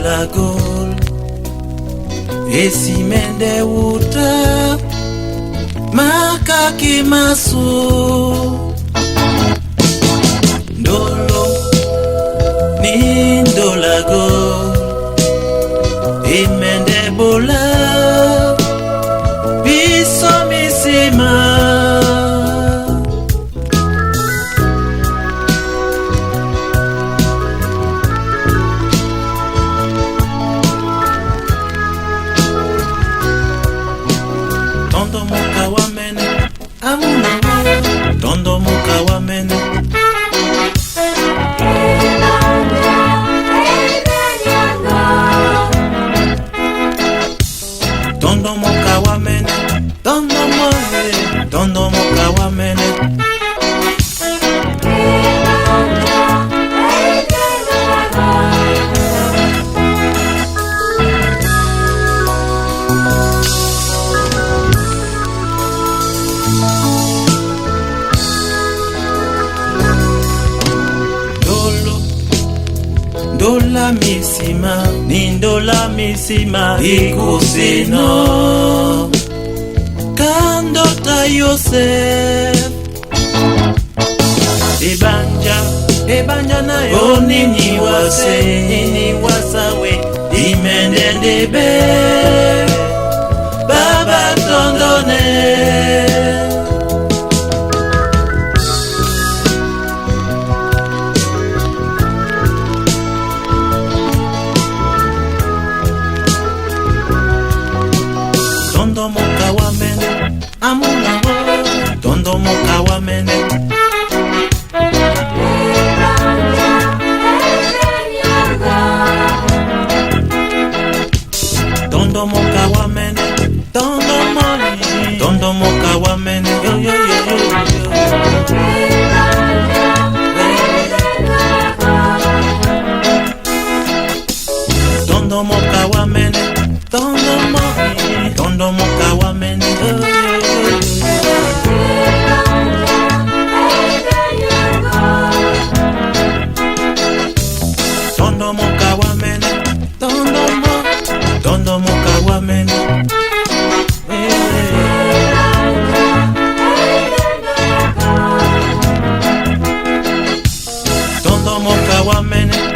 ndolagol esimende wuta makaki masu ndolo ni ndolagol imende bola biso misima Tondo muka wamene amuna Tondo muka wamene Tondo muka wamene Tondo muka wamene Ndola misima, nindola misima ikusino Kandota Yosef Ebanja na yo nini wasawe Imende debe Baba tondone Tondo muka wamene amuna ho Tondo muka wamene Tondo muka wamene Tondo money Tondo muka wamene yo yo yo yo Tondo muka wamene Tondo money Tondo muka wamene Tondo muka wamene Tondo muka wamene Tondo muka wamene